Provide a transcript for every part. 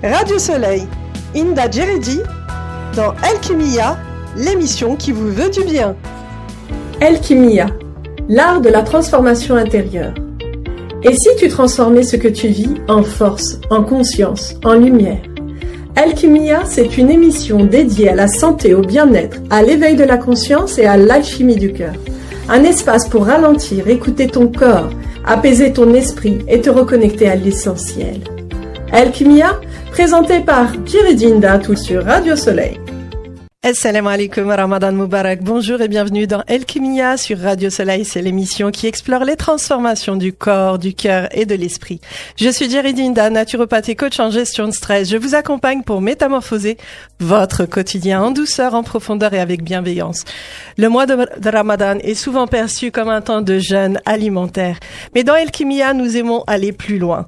Radio Soleil, Inda Djeredi, dans Alchimia, l'émission qui vous veut du bien. Alchimia, l'art de la transformation intérieure. Et si tu transformais ce que tu vis en force, en conscience, en lumière? Alchimia, c'est une émission dédiée à la santé, au bien-être, à l'éveil de la conscience et à l'alchimie du cœur. Un espace pour ralentir, écouter ton corps, apaiser ton esprit et te reconnecter à l'essentiel. Alchimia, présenté par Djeredi Inda, tout sur Radio Soleil. Assalamu alaikum, Ramadan Mubarak. Bonjour et bienvenue dans Alchimia sur Radio Soleil. C'est l'émission qui explore les transformations du corps, du cœur et de l'esprit. Je suis Djeredi Inda, naturopathe et coach en gestion de stress. Je vous accompagne pour métamorphoser votre quotidien en douceur, en profondeur et avec bienveillance. Le mois de Ramadan est souvent perçu comme un temps de jeûne alimentaire. Mais dans Alchimia, nous aimons aller plus loin.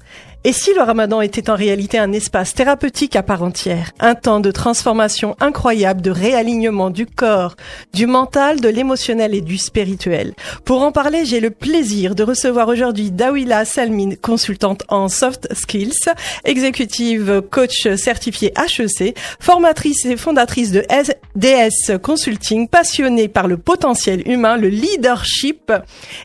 Et si le Ramadan était en réalité un espace thérapeutique à part entière, un temps de transformation incroyable, de réalignement du corps, du mental, de l'émotionnel et du spirituel. Pour en parler, j'ai le plaisir de recevoir aujourd'hui Dawila Salmine, consultante en soft skills, exécutive coach certifiée HEC, formatrice et fondatrice de DS Consulting, passionnée par le potentiel humain, le leadership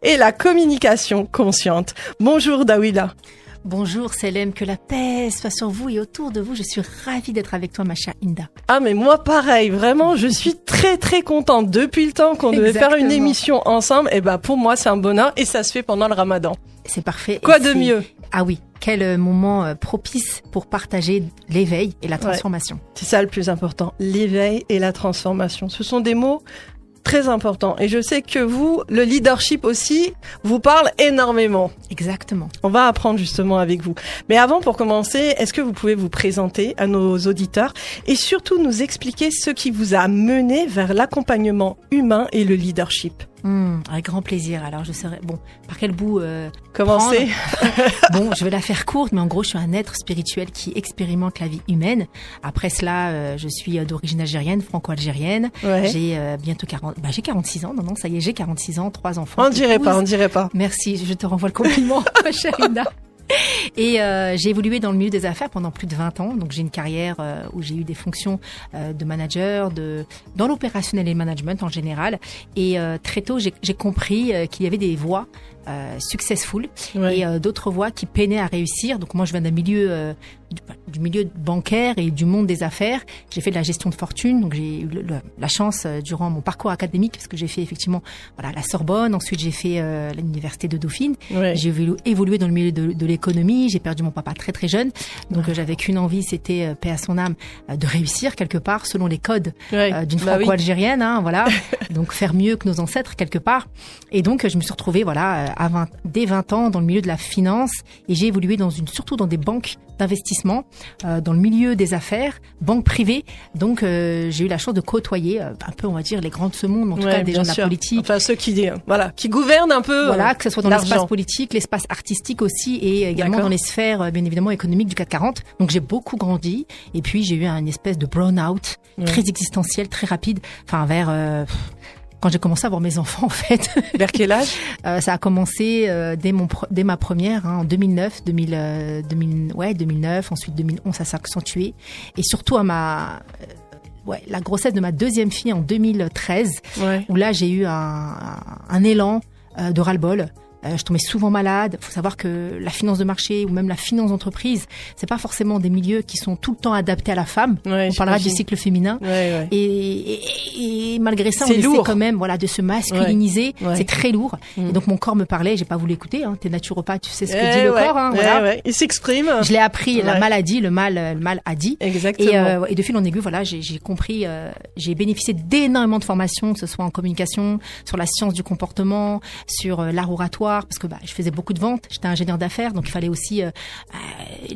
et la communication consciente. Bonjour Dawila. Bonjour Selem, que la paix soit sur vous et autour de vous. Je suis ravie d'être avec toi, ma chère Inda. Ah mais moi pareil, vraiment, je suis très très contente. Depuis le temps qu'on devait faire une émission ensemble, et ben pour moi c'est un bonheur et ça se fait pendant le Ramadan. C'est parfait. Quoi de mieux? Ah oui, quel moment propice pour partager l'éveil et la transformation. Ouais, c'est ça le plus important, l'éveil et la transformation. Ce sont des mots très important. Et je sais que vous, le leadership aussi, vous parle énormément. Exactement. On va apprendre justement avec vous. Mais avant, pour commencer, est-ce que vous pouvez vous présenter à nos auditeurs et surtout nous expliquer ce qui vous a mené vers l'accompagnement humain et le leadership? Avec grand plaisir. Alors je serai par quel bout commencer? Bon, je vais la faire courte, mais en gros, je suis un être spirituel qui expérimente la vie humaine. Après cela, je suis d'origine algérienne, franco-algérienne. Ouais. J'ai bientôt j'ai 46 ans. Non, ça y est, j'ai 46 ans, 3 enfants. On dirait pas. Merci, je te renvoie le compliment, ma chère Inda. Et j'ai évolué dans le milieu des affaires pendant plus de 20 ans. Donc j'ai une carrière où j'ai eu des fonctions de manager, dans l'opérationnel et le management en général. Et très tôt, j'ai compris qu'il y avait des voies successful et d'autres voies qui peinaient à réussir. Donc moi, je viens d'un milieu du milieu bancaire et du monde des affaires. J'ai fait de la gestion de fortune, donc j'ai eu la chance durant mon parcours académique, parce que j'ai fait effectivement la Sorbonne. Ensuite, j'ai fait l'université de Dauphine. Ouais. J'ai évolué dans le milieu de l'économie. J'ai perdu mon papa très très jeune, donc j'avais qu'une envie, c'était paix à son âme, de réussir quelque part selon les codes d'une franco-algérienne. Voilà, donc faire mieux que nos ancêtres quelque part. Et donc je me suis retrouvée dès 20 ans dans le milieu de la finance, et j'ai évolué surtout dans des banques d'investissement, dans le milieu des affaires, banques privées. Donc j'ai eu la chance de côtoyer un peu, on va dire, les grands de ce monde, en tout cas des gens de la politique. Enfin ceux qui gouvernent un peu. Voilà, que ce soit dans l'espace politique, l'espace artistique aussi, et également dans les sphères bien évidemment économiques du CAC 40. Donc j'ai beaucoup grandi, et puis j'ai eu une espèce de burn-out, crise existentielle très rapide, vers quand j'ai commencé à avoir mes enfants, en fait. Vers quel âge? Ça a commencé dès ma première, en 2009. 2009. Ensuite, 2011, ça s'est accentué. Et surtout la grossesse de ma deuxième fille en 2013, où là, j'ai eu un élan de ras-le-bol. Je tombais souvent malade. Il faut savoir que la finance de marché ou même la finance d'entreprise, c'est pas forcément des milieux qui sont tout le temps adaptés à la femme. On parlera du cycle féminin. Et malgré ça, on essaie quand même de se masculiniser. C'est très lourd. Et donc mon corps me parlait. J'ai pas voulu écouter. T'es naturopathe, tu sais ce que dit le corps. Il s'exprime. Je l'ai appris. La maladie, le mal a dit. Exactement. Et de fil en aiguille, j'ai compris. J'ai bénéficié d'énormément de formations, que ce soit en communication, sur la science du comportement, sur l'art oratoire. Parce que je faisais beaucoup de ventes, j'étais ingénieur d'affaires, donc il fallait aussi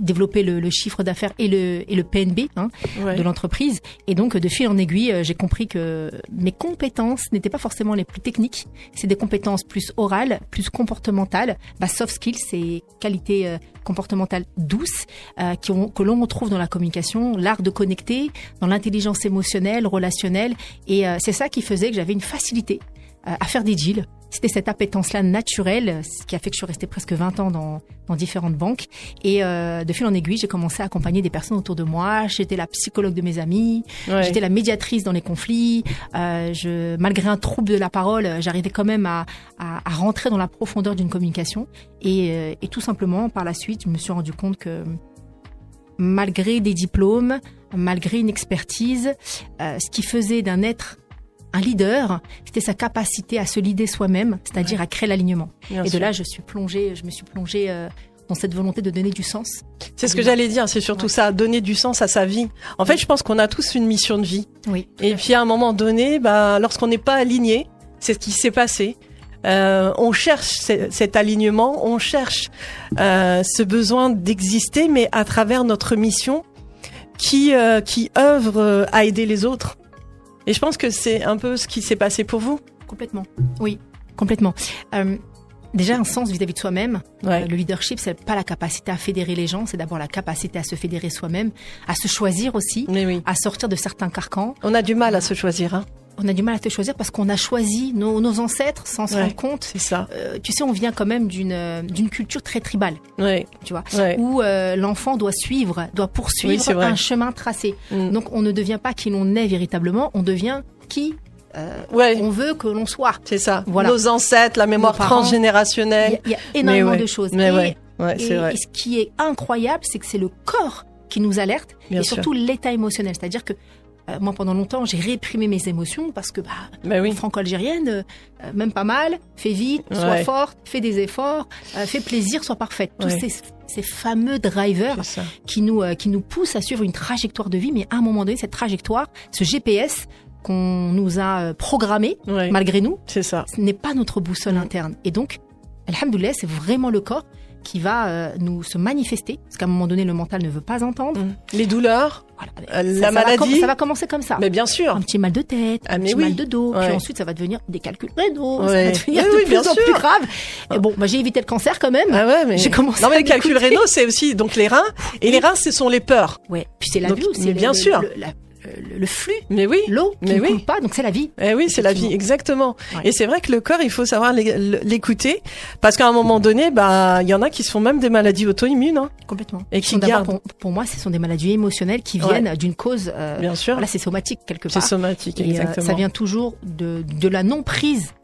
développer le chiffre d'affaires et le PNB de l'entreprise. Et donc de fil en aiguille, j'ai compris que mes compétences n'étaient pas forcément les plus techniques, c'est des compétences plus orales, plus comportementales, soft skills, c'est qualités comportementales douces que l'on retrouve dans la communication, l'art de connecter, dans l'intelligence émotionnelle, relationnelle, et c'est ça qui faisait que j'avais une facilité à faire des deals. c'était cette appétence-là naturelle, ce qui a fait que je suis restée presque 20 ans dans différentes banques. Et de fil en aiguille, j'ai commencé à accompagner des personnes autour de moi. J'étais la psychologue de mes amis, j'étais la médiatrice dans les conflits. Malgré un trouble de la parole, j'arrivais quand même à rentrer dans la profondeur d'une communication. Et tout simplement, par la suite, je me suis rendu compte que malgré des diplômes, malgré une expertise, ce qui faisait d'un être un leader, c'était sa capacité à se leader soi-même, c'est-à-dire à créer l'alignement. Et de là, je me suis plongée dans cette volonté de donner du sens. C'est ce que j'allais dire, c'est surtout ça, donner du sens à sa vie. En fait, je pense qu'on a tous une mission de vie. Oui. Et puis à un moment donné, lorsqu'on n'est pas aligné, c'est ce qui s'est passé. On cherche cet alignement, on cherche ce besoin d'exister, mais à travers notre mission qui œuvre à aider les autres. Et je pense que c'est un peu ce qui s'est passé pour vous. Complètement. Oui, complètement. Déjà, un sens vis-à-vis de soi-même. Le leadership, c'est pas la capacité à fédérer les gens, c'est d'abord la capacité à se fédérer soi-même, à se choisir aussi, à sortir de certains carcans. On a du mal à se choisir, hein. On a du mal à se choisir parce qu'on a choisi nos ancêtres sans se rendre compte. C'est ça. Tu sais, on vient quand même d'une culture très tribale. Tu vois, où l'enfant doit poursuivre un chemin tracé. Donc, on ne devient pas qui l'on est véritablement, on devient qui on veut que l'on soit. C'est ça. Voilà. Nos ancêtres, la mémoire transgénérationnelle. Il y a énormément de choses. C'est vrai. Et ce qui est incroyable, c'est que c'est le corps qui nous alerte et surtout l'état émotionnel. C'est-à-dire que moi, pendant longtemps, j'ai réprimé mes émotions parce que, franco-algérienne, même pas mal, fais vite, sois forte, fais des efforts, fais plaisir, sois parfaite. Tous ces fameux drivers qui nous poussent à suivre une trajectoire de vie, mais à un moment donné, cette trajectoire, ce GPS qu'on nous a programmé, malgré nous, ce n'est pas notre boussole interne. Et donc, alhamdoulilah, c'est vraiment le corps qui va nous se manifester, parce qu'à un moment donné, le mental ne veut pas entendre. Les douleurs, la maladie. Ça va commencer comme ça. Mais bien sûr. Un petit mal de tête, un petit mal de dos, puis ensuite ça va devenir des calculs rénaux, ça va devenir de plus en plus grave. Et bon, j'ai évité le cancer quand même. J'ai commencé. Non mais les calculs rénaux, c'est aussi donc les reins, et les reins, ce sont les peurs. Puis c'est la vie aussi. Mais bien sûr. Le flux, l'eau qui ne coule pas, donc c'est la vie. C'est la vie, exactement. Et c'est vrai que le corps, il faut savoir l'écouter, parce qu'à un moment donné, il y en a qui se font même des maladies auto-immunes. Hein. Complètement. Et qui gardent. Pour moi, ce sont des maladies émotionnelles qui viennent d'une cause. Bien sûr. Là, c'est somatique quelque part. C'est somatique, exactement. Ça vient toujours de la non-prise,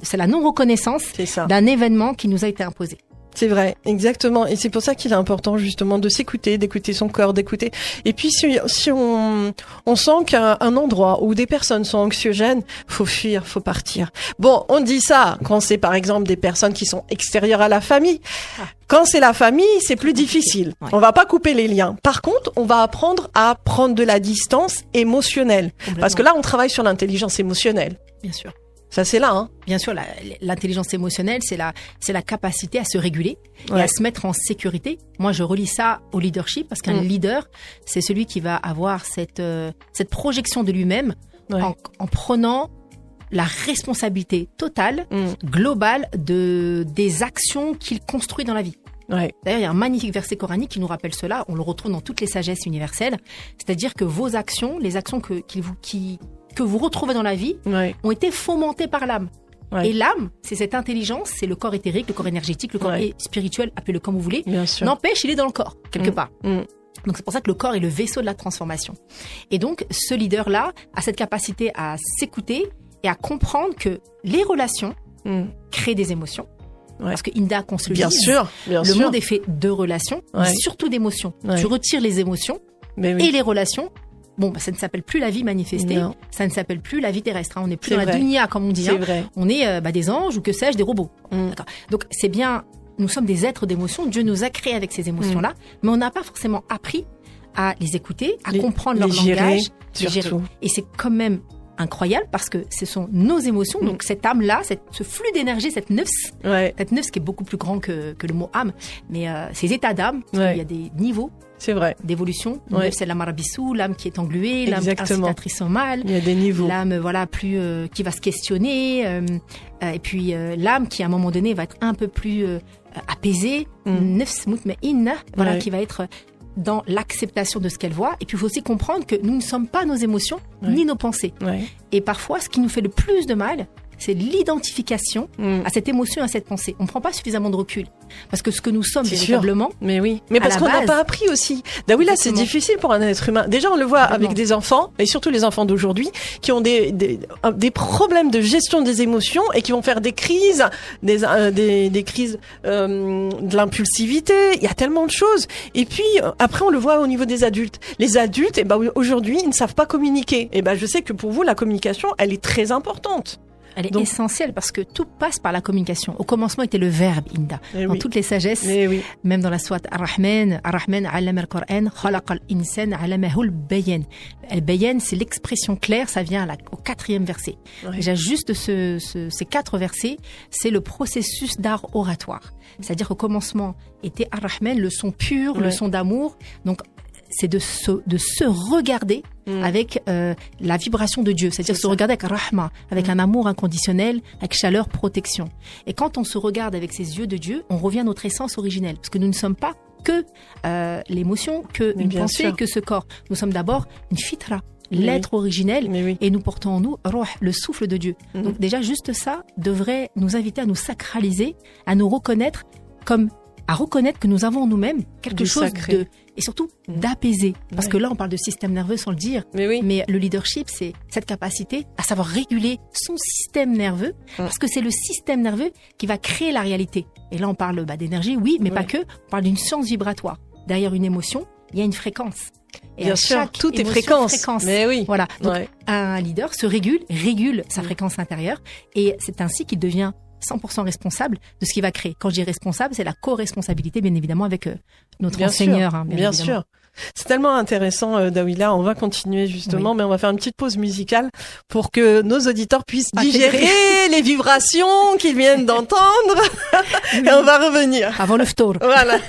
c'est la non-reconnaissance d'un événement qui nous a été imposé. C'est vrai, exactement. Et c'est pour ça qu'il est important justement de s'écouter, d'écouter son corps, d'écouter. Et puis si on sent qu'un endroit où des personnes sont anxiogènes, faut fuir, faut partir. Bon, on dit ça quand c'est par exemple des personnes qui sont extérieures à la famille. Quand c'est la famille, c'est plus difficile. On va pas couper les liens. Par contre, on va apprendre à prendre de la distance émotionnelle. Parce que là, on travaille sur l'intelligence émotionnelle. Bien sûr. Ça, c'est là, hein. Bien sûr, l'intelligence émotionnelle, c'est la capacité à se réguler et à se mettre en sécurité. Moi, je relie ça au leadership parce qu'un leader, c'est celui qui va avoir cette projection de lui-même en prenant la responsabilité totale, globale des actions qu'il construit dans la vie. D'ailleurs, il y a un magnifique verset coranique qui nous rappelle cela. On le retrouve dans toutes les sagesses universelles. C'est-à-dire que vos actions, les actions que vous retrouvez dans la vie, ont été fomentées par l'âme. Et l'âme, c'est cette intelligence, c'est le corps éthérique, le corps énergétique, le corps spirituel, appelez-le comme vous voulez. N'empêche, il est dans le corps, quelque part. Donc c'est pour ça que le corps est le vaisseau de la transformation. Et donc, ce leader-là a cette capacité à s'écouter et à comprendre que les relations créent des émotions. Parce que Inda, qu'on se le dise, le monde est fait de relations, mais surtout d'émotions. Tu retires les émotions et les relations. Ça ne s'appelle plus la vie manifestée, ça ne s'appelle plus la vie terrestre. On n'est plus dans la dunya, comme on dit. On est des anges ou que sais-je, des robots. Donc c'est bien, nous sommes des êtres d'émotions. Dieu nous a créés avec ces émotions-là, mais on n'a pas forcément appris à les écouter, à comprendre leur langage, les gérer. Et c'est quand même incroyable parce que ce sont nos émotions, donc cette âme-là, ce flux d'énergie, cette nefs qui est beaucoup plus grand que le mot âme, mais ces états d'âme, il y a des niveaux d'évolution. Nefs, c'est l'âme arabissou, l'âme qui est engluée, l'âme incitatrice au mal. Il y a des niveaux. L'âme, plus qui va se questionner, et puis l'âme qui à un moment donné va être un peu plus apaisée. Nefs mutma'inna, qui va être dans l'acceptation de ce qu'elle voit. Et puis il faut aussi comprendre que nous ne sommes pas nos émotions ni nos pensées. Et parfois, ce qui nous fait le plus de mal, c'est l'identification à cette émotion, à cette pensée. On ne prend pas suffisamment de recul. Parce que ce que nous sommes véritablement... Mais oui. Mais parce qu'on n'a pas appris aussi. Daouila, c'est difficile pour un être humain. Déjà, on le voit avec des enfants, et surtout les enfants d'aujourd'hui, qui ont des problèmes de gestion des émotions et qui vont faire des crises, des crises de l'impulsivité. Il y a tellement de choses. Et puis, après, on le voit au niveau des adultes. Les adultes, aujourd'hui, ils ne savent pas communiquer. Je sais que pour vous, la communication, elle est très importante. Elle est essentielle parce que tout passe par la communication. Au commencement était le verbe, Inda. Dans toutes les sagesses, même dans la sourate Ar-Rahman, allama al-Qur'an, khalaqa al-insan allamahu al-bayan. Al-bayan, c'est l'expression claire, ça vient au 4e verset. Déjà, juste ces 4 versets, c'est le processus d'art oratoire. C'est-à-dire qu'au commencement était Ar-Rahman, le son pur, le son d'amour. Donc, c'est de se regarder avec la vibration de Dieu, c'est-à-dire se regarder avec rahma, avec un amour inconditionnel, avec chaleur, protection. Et quand on se regarde avec ces yeux de Dieu, on revient à notre essence originelle, parce que nous ne sommes pas que l'émotion, que une pensée, que ce corps. Nous sommes d'abord une fitra, l'être originel, et nous portons en nous ruh, le souffle de Dieu. Donc déjà, juste ça devrait nous inviter à nous sacraliser, à nous reconnaître à reconnaître que nous avons en nous-mêmes quelque chose et surtout d'apaiser. Parce que là, on parle de système nerveux sans le dire. Mais le leadership, c'est cette capacité à savoir réguler son système nerveux, parce que c'est le système nerveux qui va créer la réalité. Et là, on parle d'énergie, mais pas que. On parle d'une science vibratoire. Derrière une émotion, il y a une fréquence. Et bien sûr, tout est fréquence. Mais oui. Voilà. Donc, un leader se régule sa fréquence intérieure, et c'est ainsi qu'il devient 100% responsable de ce qu'il va créer. Quand je dis responsable, c'est la co-responsabilité, bien évidemment, avec notre enseigneur. Bien sûr. C'est tellement intéressant, Daouila. On va continuer justement, mais on va faire une petite pause musicale pour que nos auditeurs puissent digérer les vibrations qu'ils viennent d'entendre. Et on va revenir. Avant le ftour. Voilà.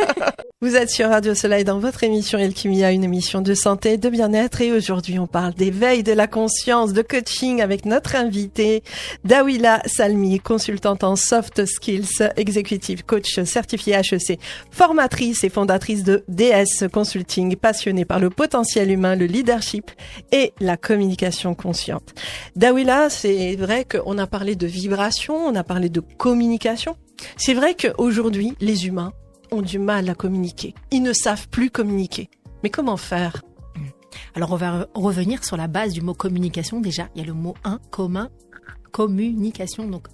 Vous êtes sur Radio Soleil dans votre émission El-Kimia, une émission de santé, de bien-être. Et aujourd'hui, on parle d'éveil de la conscience, de coaching avec notre invitée, Daouila Salmi, consultante en soft skills, executive coach certifiée HEC, formatrice et fondatrice de DS Consulting, passionnée par le potentiel humain, le leadership et la communication consciente. Daouila, c'est vrai qu'on a parlé de vibration, on a parlé de communication. C'est vrai qu'aujourd'hui, les humains ont du mal à communiquer. Ils ne savent plus communiquer. Mais comment faire ? Alors, on va revenir sur la base du mot communication. Déjà, il y a le mot commun, communication, donc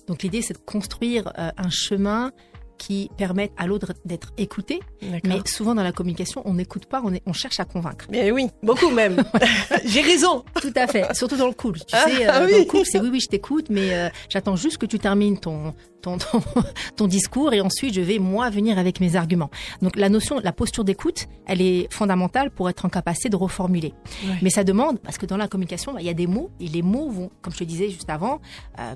Donc, l'idée, c'est de construire un chemin qui permettent à l'autre d'être écouté. Mais souvent dans la communication, on n'écoute pas, on cherche à convaincre. Mais oui, beaucoup même. J'ai raison. Tout à fait, surtout dans le couple. Tu sais, dans le couple, c'est oui, je t'écoute, mais j'attends juste que tu termines ton discours et ensuite je vais moi venir avec mes arguments. Donc la posture d'écoute, elle est fondamentale pour être en capacité de reformuler. Mais ça demande, parce que dans la communication, il y a des mots, et les mots vont, comme je te disais juste avant,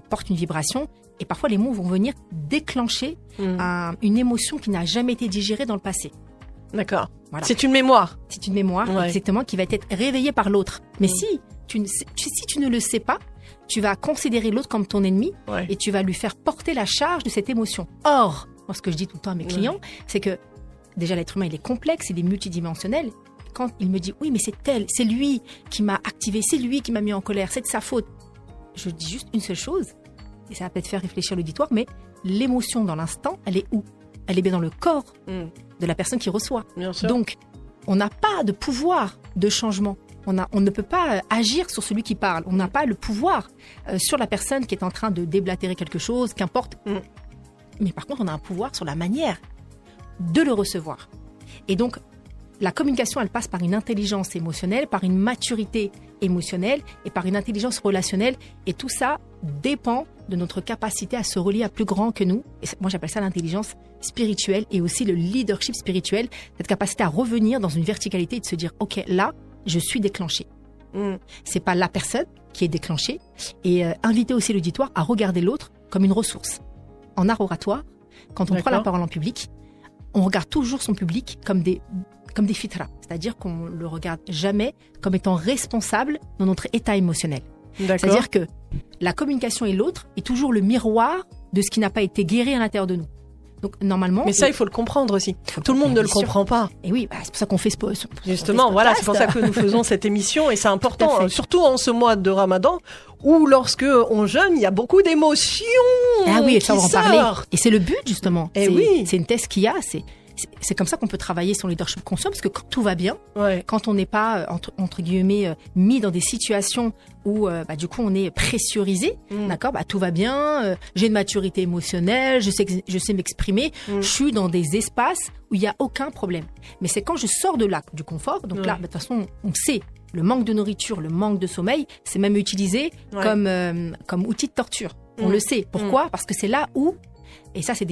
portent une vibration. Et parfois, les mots vont venir déclencher une émotion qui n'a jamais été digérée dans le passé. D'accord. Voilà. C'est une mémoire. C'est une mémoire, exactement, qui va être réveillée par l'autre. Mais si tu ne le sais pas, tu vas considérer l'autre comme ton ennemi et tu vas lui faire porter la charge de cette émotion. Or, moi, ce que je dis tout le temps à mes clients, c'est que déjà, l'être humain, il est complexe, il est multidimensionnel. Quand il me dit, oui, mais c'est lui qui m'a activé, c'est lui qui m'a mis en colère, c'est de sa faute. Je dis juste une seule chose. Et ça va peut-être faire réfléchir l'auditoire, mais l'émotion dans l'instant, elle est où ? Elle est bien dans le corps de la personne qui reçoit. Bien sûr. Donc, on n'a pas de pouvoir de changement. On ne peut pas agir sur celui qui parle. On n'a pas le pouvoir sur la personne qui est en train de déblatérer quelque chose, qu'importe. Mais par contre, on a un pouvoir sur la manière de le recevoir. Et donc, la communication, elle passe par une intelligence émotionnelle, par une maturité émotionnelle et par une intelligence relationnelle. Et tout ça dépend de notre capacité à se relier à plus grand que nous. Et moi, j'appelle ça l'intelligence spirituelle et aussi le leadership spirituel, cette capacité à revenir dans une verticalité et de se dire, OK, là, je suis déclenché. C'est pas la personne qui est déclenchée. Et inviter aussi l'auditoire à regarder l'autre comme une ressource. En art oratoire, quand on prend la parole en public, on regarde toujours son public comme des fitras. C'est-à-dire qu'on le regarde jamais comme étant responsable dans notre état émotionnel. C'est-à-dire que la communication et l'autre est toujours le miroir de ce qui n'a pas été guéri à l'intérieur de nous. Donc normalement. Mais ça, il faut le comprendre aussi. Tout le monde ne le comprend pas. Et oui, c'est pour ça qu'on fait ce Justement, voilà, c'est pour ça que nous faisons cette émission et c'est important, surtout en ce mois de Ramadan où lorsque on jeûne, il y a beaucoup d'émotions. Ah oui, ça on va en parler. Et c'est le but justement. C'est une thèse qu'il y a. C'est comme ça qu'on peut travailler son leadership conscient, parce que quand tout va bien, quand on n'est pas entre guillemets mis dans des situations où du coup on est pressurisé, d'accord, tout va bien, j'ai une maturité émotionnelle, je sais m'exprimer, je suis dans des espaces où il y a aucun problème. Mais c'est quand je sors de là du confort, donc là de toute façon on sait. Le manque de nourriture, le manque de sommeil, c'est même utilisé comme outil de torture. On le sait. Pourquoi ? Parce que c'est là où, et ça c'est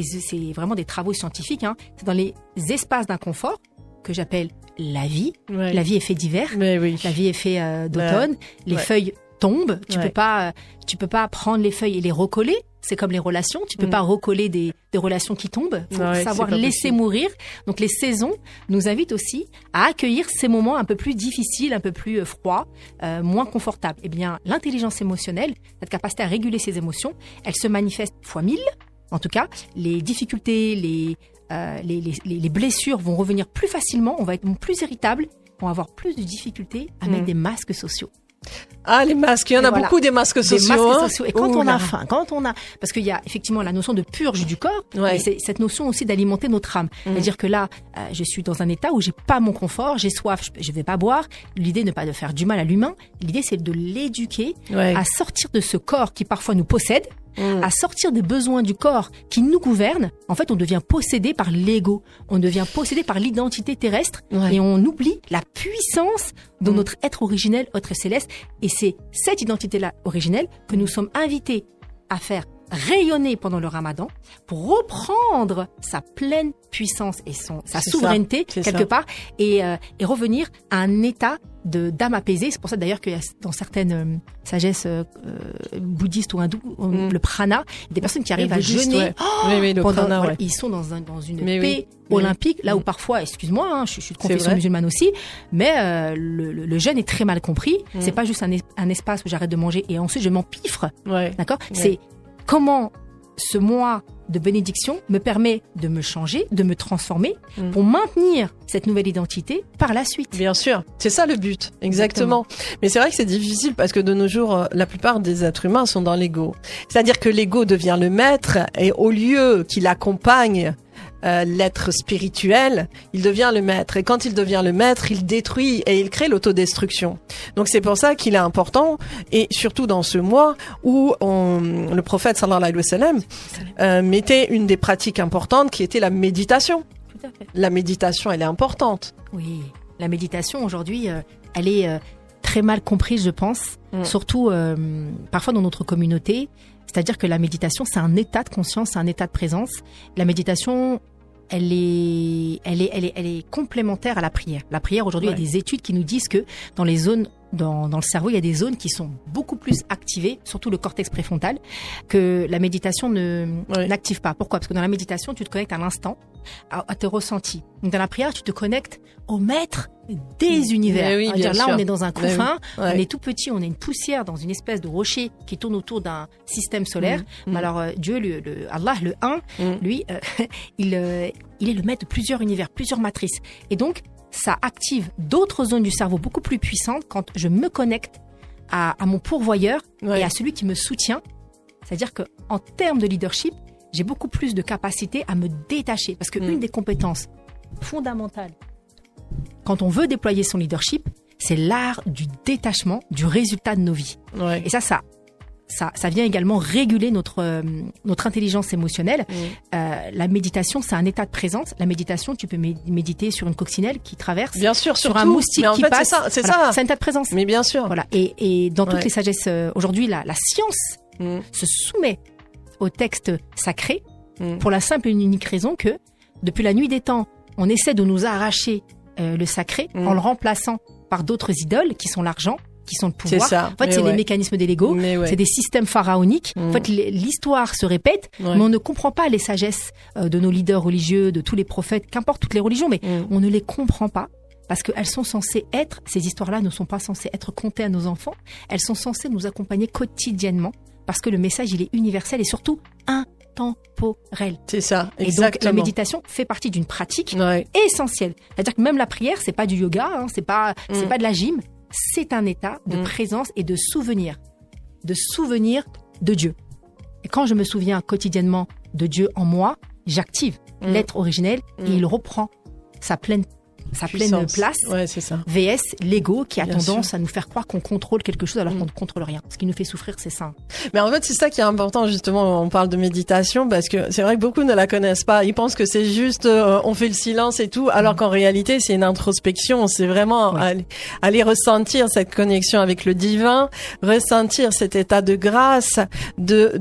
vraiment des travaux scientifiques, c'est dans les espaces d'inconfort que j'appelle la vie. La vie est fait d'hiver, la vie est fait d'automne, les feuilles tombent, tu peux pas prendre les feuilles et les recoller. C'est comme les relations, tu peux pas recoller des relations qui tombent. Faut savoir laisser mourir. Donc les saisons nous invitent aussi à accueillir ces moments un peu plus difficiles, un peu plus froids, moins confortables. Eh bien, l'intelligence émotionnelle, cette capacité à réguler ses émotions, elle se manifeste fois 1000. En tout cas, les difficultés, les blessures vont revenir plus facilement. On va être plus irritable, on va avoir plus de difficultés à mettre des masques sociaux. Ah, les masques, il y en a beaucoup des masques sociaux. Des masques sociaux. Et quand on a faim, parce qu'il y a effectivement la notion de purge du corps, et c'est cette notion aussi d'alimenter notre âme. C'est-à-dire que là, je suis dans un état où j'ai pas mon confort, j'ai soif, je vais pas boire. L'idée n'est pas de faire du mal à l'humain. L'idée, c'est de l'éduquer à sortir de ce corps qui parfois nous possède, à sortir des besoins du corps qui nous gouvernent. En fait, on devient possédé par l'ego, on devient possédé par l'identité terrestre et on oublie la puissance de notre être originel, être céleste. Et c'est cette identité-là originelle que nous sommes invités à faire rayonner pendant le Ramadan pour reprendre sa pleine puissance et sa souveraineté quelque part et revenir à un état d'âme apaisée. C'est pour ça d'ailleurs qu'il y a dans certaines sagesses bouddhistes ou hindoues, le prana, des personnes qui arrivent à jeûner le prana, ils sont dans une paix olympique, là où parfois, excuse-moi, je suis de confession musulmane aussi, mais le jeûne est très mal compris. C'est pas juste un espace où j'arrête de manger et ensuite je m'empiffre, d'accord. C'est comment ce mois de bénédiction me permet de me changer, de me transformer pour maintenir cette nouvelle identité par la suite. Bien sûr, c'est ça le but, exactement. Mais c'est vrai que c'est difficile parce que de nos jours, la plupart des êtres humains sont dans l'ego. C'est-à-dire que l'ego devient le maître et au lieu qu'il accompagne l'être spirituel, il devient le maître. Et quand il devient le maître, il détruit et il crée l'autodestruction. Donc c'est pour ça qu'il est important, et surtout dans ce mois où le prophète sallallahu alayhi wa sallam mettait une des pratiques importantes qui était la méditation. Tout à fait. La méditation, elle est importante. Oui, la méditation aujourd'hui, elle est très mal comprise, je pense, surtout parfois dans notre communauté. C'est-à-dire que la méditation, c'est un état de conscience, c'est un état de présence. La méditation, elle est complémentaire à la prière. La prière, aujourd'hui, il y a des études qui nous disent que dans les zones, dans le cerveau, il y a des zones qui sont beaucoup plus activées, surtout le cortex préfrontal, que la méditation n'active pas. Pourquoi ? Parce que dans la méditation, tu te connectes à l'instant, à tes ressentis. Donc dans la prière, tu te connectes au maître des univers. Oui, là, on est dans un couffin, on est tout petit, on est une poussière dans une espèce de rocher qui tourne autour d'un système solaire. Mais alors Dieu, Allah, le un, lui, il est le maître de plusieurs univers, plusieurs matrices. Et donc, ça active d'autres zones du cerveau beaucoup plus puissantes quand je me connecte à mon pourvoyeur et à celui qui me soutient. C'est-à-dire que en termes de leadership, j'ai beaucoup plus de capacité à me détacher. Parce que une des compétences fondamentales quand on veut déployer son leadership, c'est l'art du détachement du résultat de nos vies. Et ça vient également réguler notre intelligence émotionnelle. La méditation, c'est un état de présence. La méditation, tu peux méditer sur une coccinelle qui traverse, bien sûr, sur un moustique qui passe. C'est ça. C'est un état de présence. Mais bien sûr. Voilà. Et dans toutes les sagesses aujourd'hui, la science se soumet au texte sacré pour la simple et unique raison que depuis la nuit des temps, on essaie de nous arracher le sacré en le remplaçant par d'autres idoles qui sont l'argent, qui sont le pouvoir. C'est ça. En fait, c'est les mécanismes de l'ego, c'est des systèmes pharaoniques. En fait, l'histoire se répète, mais on ne comprend pas les sagesses de nos leaders religieux, de tous les prophètes, qu'importe toutes les religions, mais on ne les comprend pas. Parce qu'elles sont censées être, ces histoires-là ne sont pas censées être contées à nos enfants, elles sont censées nous accompagner quotidiennement, parce que le message, il est universel et surtout intemporel. C'est ça, exactement. Et donc la méditation fait partie d'une pratique essentielle. C'est-à-dire que même la prière, c'est pas du yoga, hein, c'est pas de la gym, c'est un état de présence et de souvenir de Dieu. Et quand je me souviens quotidiennement de Dieu en moi, j'active l'être originel et il reprend sa pleine place. Ouais, c'est ça. VS, l'ego qui a Bien tendance sûr. à nous faire croire qu'on contrôle quelque chose alors qu'on ne contrôle rien. Ce qui nous fait souffrir, c'est ça. Mais en fait, c'est ça qui est important, justement. On parle de méditation parce que c'est vrai que beaucoup ne la connaissent pas. Ils pensent que c'est juste, on fait le silence et tout, alors qu'en réalité, c'est une introspection. C'est vraiment aller ressentir cette connexion avec le divin, ressentir cet état de grâce, de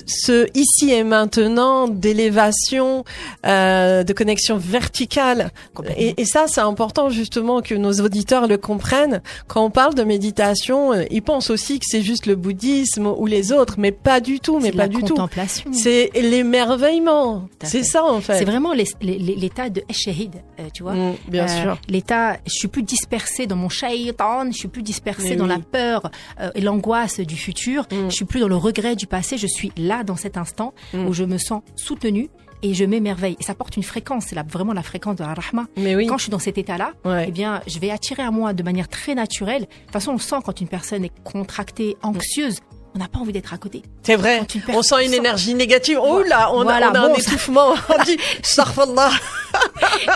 ce ici et maintenant, d'élévation, de connexion verticale. Et ça, c'est important justement que nos auditeurs le comprennent. Quand on parle de méditation, ils pensent aussi que c'est juste le bouddhisme ou les autres, mais pas du tout, mais pas du tout. C'est la contemplation. C'est l'émerveillement. C'est ça en fait. C'est vraiment l'état de shahid, tu vois. Bien sûr. L'état, je suis plus dispersée dans mon shaitan, je suis plus dispersée dans la peur et l'angoisse du futur. Je suis plus dans le regret du passé. Je suis là dans cet instant où je me sens soutenue. Et je m'émerveille. Et ça porte une fréquence. C'est vraiment la fréquence de la rahma. Mais oui. Quand je suis dans cet état-là, eh bien, je vais attirer à moi de manière très naturelle. De toute façon, on sent quand une personne est contractée, anxieuse, on n'a pas envie d'être à côté. C'est vrai. On sent une énergie négative. Oh là, on a un étouffement. On dit, Sarfallah.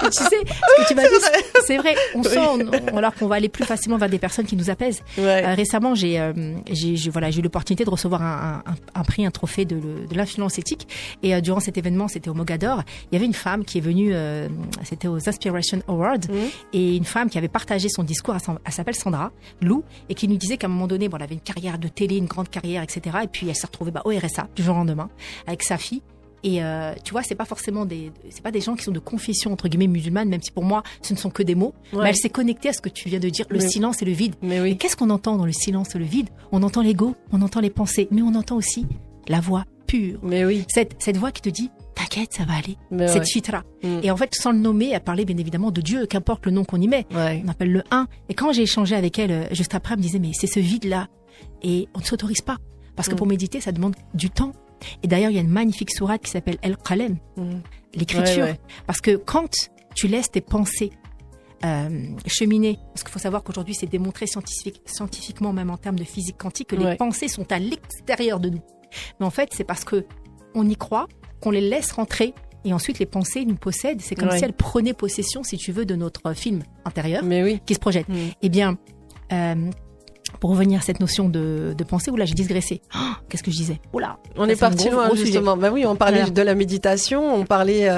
Tu sais, ce que tu m'as dit, c'est vrai. On sent, alors qu'on va aller plus facilement vers des personnes qui nous apaisent. Récemment, j'ai eu l'opportunité de recevoir un prix, un trophée de l'influence éthique. Et durant cet événement, c'était au Mogador. Il y avait une femme qui est venue, c'était aux Inspiration Awards, et une femme qui avait partagé son discours. Elle s'appelle Sandra Lou, et qui nous disait qu'à un moment donné, elle avait une carrière de télé, une grande carrière, etc. Et puis elle s'est retrouvée au RSA du jour au lendemain avec sa fille. Et tu vois, c'est pas des gens qui sont de confession entre guillemets musulmane, même si pour moi ce ne sont que des mots. Mais elle s'est connectée à ce que tu viens de dire, le silence et le vide. Et qu'est-ce qu'on entend dans le silence et le vide? On entend l'ego, on entend les pensées, mais on entend aussi la voix pure. Mais oui. Cette voix qui te dit t'inquiète, ça va aller. Cette fitra. Et en fait, sans le nommer, elle parlait bien évidemment de Dieu, qu'importe le nom qu'on y met. On appelle le un. Et quand j'ai échangé avec elle juste après, elle me disait mais c'est ce vide là et on ne s'autorise pas parce que pour méditer, ça demande du temps. Et d'ailleurs, il y a une magnifique sourate qui s'appelle El-Qalem, l'écriture. Parce que quand tu laisses tes pensées cheminer, parce qu'il faut savoir qu'aujourd'hui, c'est démontré scientifiquement, même en termes de physique quantique, que les pensées sont à l'extérieur de nous. Mais en fait, c'est parce que on y croit, qu'on les laisse rentrer, et ensuite les pensées nous possèdent. C'est comme si elles prenaient possession, si tu veux, de notre film intérieur qui se projette. Eh bien, pour revenir à cette notion de pensée, oula, j'ai digressé. Qu'est-ce que je disais? Oula, on est parti loin, justement. Bah oui, on parlait de la méditation, on parlait...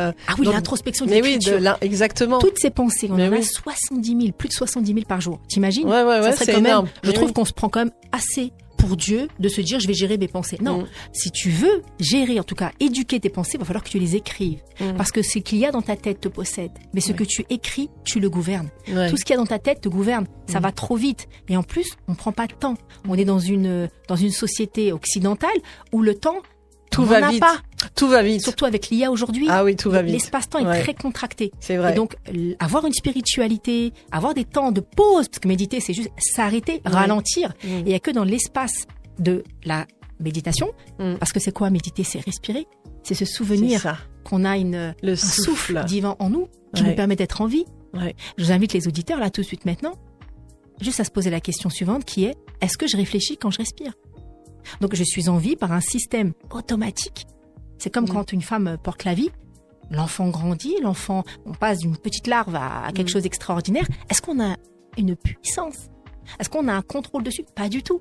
l'introspection de l'écriture. Exactement. Toutes ces pensées, on en a 70 000, plus de 70 000 par jour. T'imagines? Ça serait quand énorme. Je trouve qu'on se prend quand même assez pour Dieu de se dire je vais gérer mes pensées. Non, si tu veux gérer, en tout cas éduquer tes pensées, il va falloir que tu les écrives. Parce que ce qu'il y a dans ta tête te possède. Mais ce que tu écris, tu le gouvernes. Tout ce qu'il y a dans ta tête te gouverne. Ça va trop vite. Et en plus, on prend pas de temps. On est dans une société occidentale où le temps, tout va vite. Tout va vite. Surtout avec l'IA aujourd'hui. Ah oui, tout va vite. L'espace-temps est très contracté. C'est vrai. Et donc, avoir une spiritualité, avoir des temps de pause, parce que méditer, c'est juste s'arrêter, ralentir. Et il n'y a que dans l'espace de la méditation, parce que c'est quoi méditer? C'est respirer. C'est se souvenir qu'on a un souffle divin en nous qui nous permet d'être en vie. Je vous invite les auditeurs, là, tout de suite maintenant, juste à se poser la question suivante qui est, est-ce que je réfléchis quand je respire? Donc, je suis en vie par un système automatique. C'est comme quand une femme porte la vie, l'enfant grandit, on passe d'une petite larve à quelque chose d'extraordinaire. Est-ce qu'on a une puissance? Est-ce qu'on a un contrôle dessus? Pas du tout.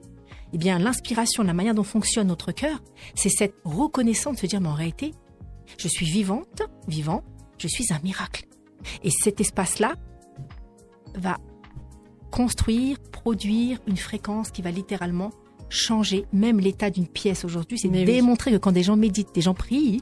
Eh bien, l'inspiration, la manière dont fonctionne notre cœur, c'est cette reconnaissance de se dire, mais en réalité, je suis vivant, je suis un miracle. Et cet espace-là va construire, produire une fréquence qui va littéralement changer même l'état d'une pièce aujourd'hui. C'est démontré que quand des gens méditent, des gens prient,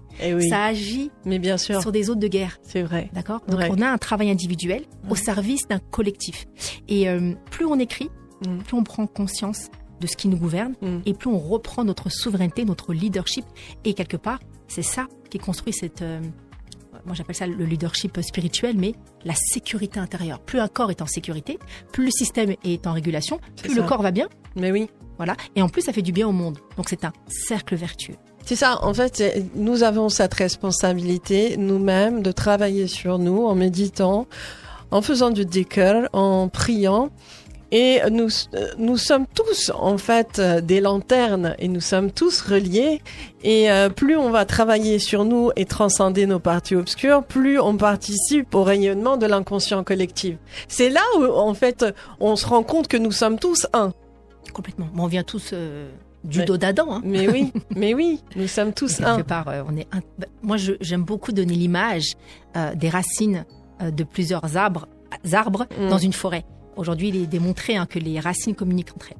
ça agit sur des zones de guerre. C'est vrai. D'accord? Donc on a un travail individuel au service d'un collectif. Et plus on écrit, plus on prend conscience de ce qui nous gouverne et plus on reprend notre souveraineté, notre leadership. Et quelque part, c'est ça qui construit cette... moi j'appelle ça le leadership spirituel, mais la sécurité intérieure. Plus un corps est en sécurité, plus le système est en régulation, plus le corps va bien. Mais oui. Voilà. Et en plus, ça fait du bien au monde. Donc, c'est un cercle vertueux. C'est ça, en fait, nous avons cette responsabilité, nous-mêmes, de travailler sur nous en méditant, en faisant du dhikr, en priant. Et nous sommes tous, en fait, des lanternes et nous sommes tous reliés. Et plus on va travailler sur nous et transcender nos parties obscures, plus on participe au rayonnement de l'inconscient collectif. C'est là où, en fait, on se rend compte que nous sommes tous un. Complètement. Bon, on vient tous du dos d'Adam. Hein. Mais oui, nous sommes tous un. Quelque part, on est un. Moi, j'aime beaucoup donner l'image des racines de plusieurs arbres dans une forêt. Aujourd'hui, il est démontré que les racines communiquent entre elles.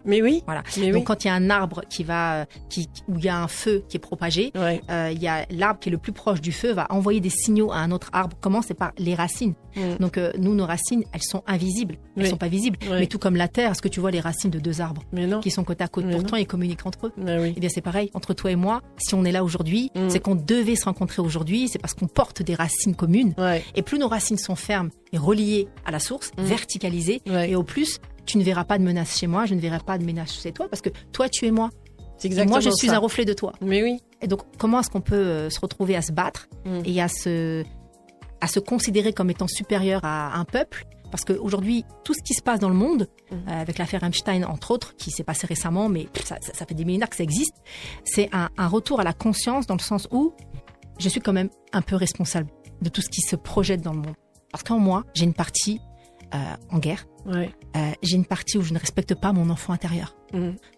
Mais oui. Voilà. Mais donc, oui. quand il y a un arbre où il y a un feu qui est propagé, Ouais. il y a l'arbre qui est le plus proche du feu va envoyer des signaux à un autre arbre. Comment? C'est par les racines. Donc, nous, nos racines, elles sont invisibles. Elles sont pas visibles. Mais tout comme la terre, est-ce que tu vois les racines de deux arbres qui sont côte à côte? Pourtant, ils communiquent entre eux. Oui. Eh bien, c'est pareil. Entre toi et moi, si on est là aujourd'hui, c'est qu'on devait se rencontrer aujourd'hui. C'est parce qu'on porte des racines communes. Ouais. Et plus nos racines sont fermes et reliées à la source, verticalisées, et au plus, tu ne verras pas de menace chez moi, je ne verrai pas de menace chez toi, parce que toi, tu es moi. C'est Et exactement moi, je suis ça. un reflet de toi. Mais oui. Et donc, comment est-ce qu'on peut se retrouver à se battre et à se considérer comme étant supérieur à un peuple? Parce qu'aujourd'hui, tout ce qui se passe dans le monde, avec l'affaire Epstein, entre autres, qui s'est passée récemment, mais ça fait des millénaires que ça existe, c'est un retour à la conscience dans le sens où je suis quand même un peu responsable de tout ce qui se projette dans le monde. Parce qu'en moi, j'ai une partie en guerre. Ouais. J'ai une partie où je ne respecte pas mon enfant intérieur.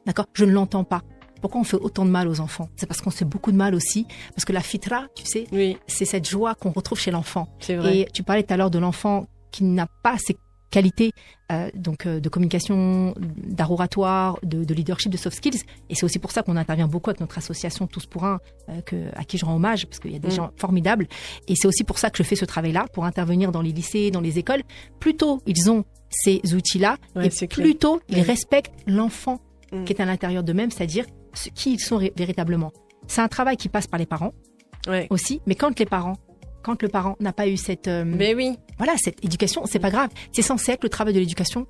D'accord? Je ne l'entends pas. Pourquoi on fait autant de mal aux enfants? C'est parce qu'on fait beaucoup de mal aussi. Parce que la fitra, tu sais, c'est cette joie qu'on retrouve chez l'enfant. C'est vrai. Et tu parlais tout à l'heure de l'enfant qui n'a pas ces qualités de communication, d'art oratoire, de leadership, de soft skills. Et c'est aussi pour ça qu'on intervient beaucoup avec notre association Tous pour un, à qui je rends hommage, parce qu'il y a des gens formidables. Et c'est aussi pour ça que je fais ce travail-là, pour intervenir dans les lycées, dans les écoles. Plus tôt ils ont ces outils-là, et plus tôt ils respectent l'enfant qui est à l'intérieur d'eux-mêmes, c'est-à-dire qui ils sont véritablement. C'est un travail qui passe par les parents aussi, mais quand le parent n'a pas eu cette cette éducation, c'est pas grave. C'est censé être le travail de l'éducation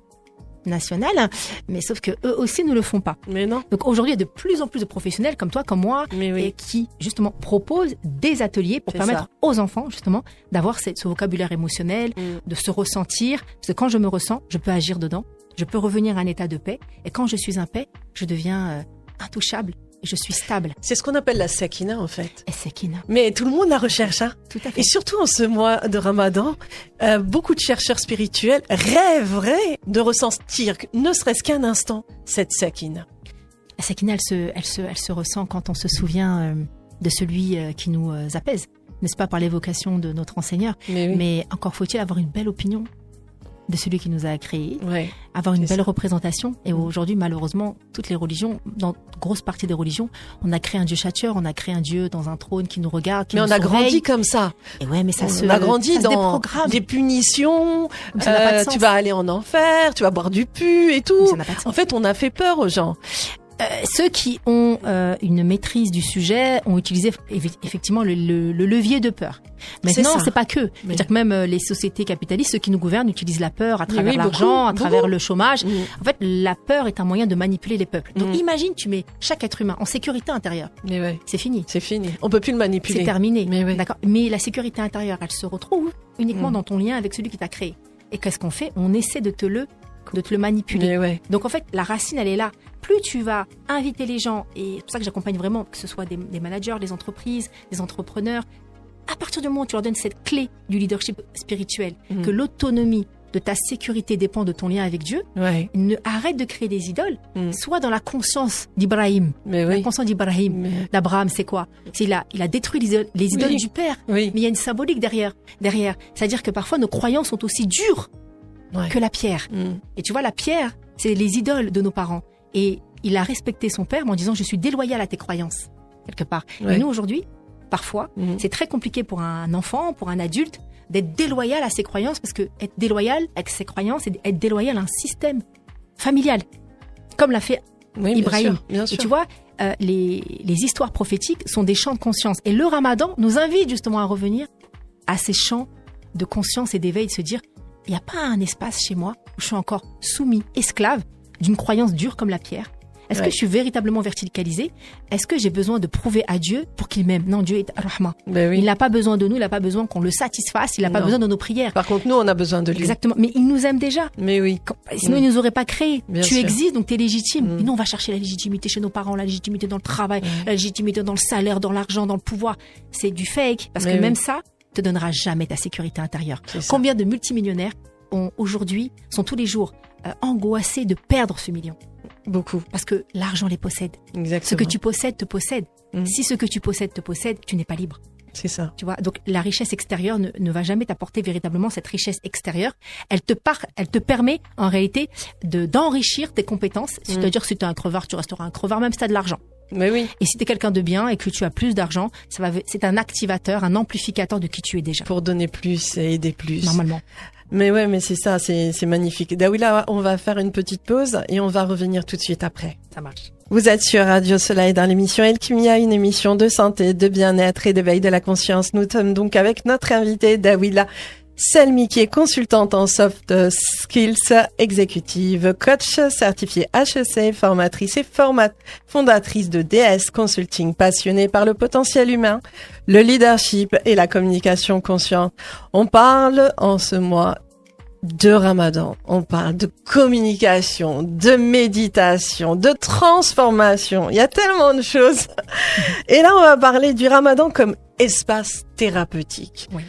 nationale, mais sauf que eux aussi ne le font pas. Mais non. Donc aujourd'hui, il y a de plus en plus de professionnels comme toi, comme moi, et qui justement proposent des ateliers pour permettre aux enfants justement d'avoir ce vocabulaire émotionnel, de se ressentir. Parce que quand je me ressens, je peux agir dedans, je peux revenir à un état de paix. Et quand je suis en paix, je deviens intouchable. Je suis stable. C'est ce qu'on appelle la sakina, en fait. Et sakina. Mais tout le monde la recherche, hein. Tout à fait. Et surtout en ce mois de Ramadan, beaucoup de chercheurs spirituels rêveraient de ressentir, ne serait-ce qu'un instant, cette sakina. La sakina, elle se ressent quand on se souvient de celui qui nous apaise, n'est-ce pas, par l'évocation de notre enseigneur. Mais encore faut-il avoir une belle opinion de celui qui nous a créés, avoir une belle représentation. Et aujourd'hui, malheureusement, toutes les religions, dans grosse partie des religions, on a créé un dieu châtieur, on a créé un dieu dans un trône qui nous regarde, qui nous surveille. Mais on a grandi comme ça. Et mais on a grandi dans des punitions, tu vas aller en enfer, tu vas boire du pu et tout. En fait, on a fait peur aux gens. Ceux qui ont une maîtrise du sujet ont utilisé effectivement le levier de peur. Maintenant, c'est pas que. C'est-à-dire que même les sociétés capitalistes, ceux qui nous gouvernent, utilisent la peur à travers l'argent, à travers le chômage. En fait, la peur est un moyen de manipuler les peuples. Donc, imagine, tu mets chaque être humain en sécurité intérieure. C'est fini. C'est fini. On peut plus le manipuler. C'est terminé. D'accord. Mais la sécurité intérieure, elle se retrouve uniquement dans ton lien avec celui qui t'a créé. Et qu'est-ce qu'on fait? On essaie de te le manipuler. Donc en fait, la racine, elle est là. Plus tu vas inviter les gens, et c'est pour ça que j'accompagne vraiment, que ce soit des managers, des entreprises, des entrepreneurs, à partir du moment où tu leur donnes cette clé du leadership spirituel, que l'autonomie de ta sécurité dépend de ton lien avec Dieu, arrête de créer des idoles, soit dans la conscience d'Ibrahim. La conscience d'Abraham, c'est quoi? Il a détruit les idoles du Père, mais il y a une symbolique derrière. C'est-à-dire que parfois nos croyances sont aussi dures que la pierre. Et tu vois, la pierre, c'est les idoles de nos parents. Et il a respecté son père en disant, je suis déloyal à tes croyances, quelque part. Et nous, aujourd'hui, parfois, c'est très compliqué pour un enfant, pour un adulte, d'être déloyal à ses croyances, parce que être déloyal avec ses croyances, c'est être déloyal à un système familial, comme l'a fait Ibrahim. Bien sûr. Et tu vois, les histoires prophétiques sont des champs de conscience. Et le Ramadan nous invite justement à revenir à ces champs de conscience et d'éveil, de se dire, il n'y a pas un espace chez moi où je suis encore soumis, esclave d'une croyance dure comme la pierre. Est-ce que je suis véritablement verticalisée? Est-ce que j'ai besoin de prouver à Dieu pour qu'il m'aime? Non, Dieu est Rahma. Oui. Il n'a pas besoin de nous, il n'a pas besoin qu'on le satisfasse, il n'a pas besoin de nos prières. Par contre, nous, on a besoin de lui. Exactement. Mais il nous aime déjà. Mais oui. Sinon, il nous aurait pas créé. Bien tu sûr. existes, donc tu es légitime. Et nous, on va chercher la légitimité chez nos parents, la légitimité dans le travail, la légitimité dans le salaire, dans l'argent, dans le pouvoir. C'est du fake. Parce que même ça te donnera jamais ta sécurité intérieure. Combien de multimillionnaires aujourd'hui sont tous les jours angoissés de perdre ce million? Beaucoup. Parce que l'argent les possède. Exactement. Ce que tu possèdes te possède. Si ce que tu possèdes te possède, tu n'es pas libre. C'est ça. Tu vois, donc la richesse extérieure ne va jamais t'apporter véritablement cette richesse extérieure. Elle te permet en réalité d'enrichir tes compétences. C'est-à-dire que si tu es un crevard, tu resteras un crevard même si tu as de l'argent. Mais oui. Et si tu es quelqu'un de bien et que tu as plus d'argent, c'est un activateur, un amplificateur de qui tu es déjà. Pour donner plus et aider plus. Normalement. Mais ouais, mais c'est ça, c'est magnifique. Daouila, on va faire une petite pause et on va revenir tout de suite après. Ça marche. Vous êtes sur Radio Soleil dans l'émission Alchimia, une émission de santé, de bien-être et d'éveil de la conscience. Nous sommes donc avec notre invitée Daouila Selmi, qui est consultante en soft skills exécutive, coach certifiée HEC, formatrice et fondatrice de DS Consulting, passionnée par le potentiel humain, le leadership et la communication consciente. On parle en ce mois de Ramadan, on parle de communication, de méditation, de transformation. Il y a tellement de choses. Et là, on va parler du Ramadan comme espace thérapeutique. Oui.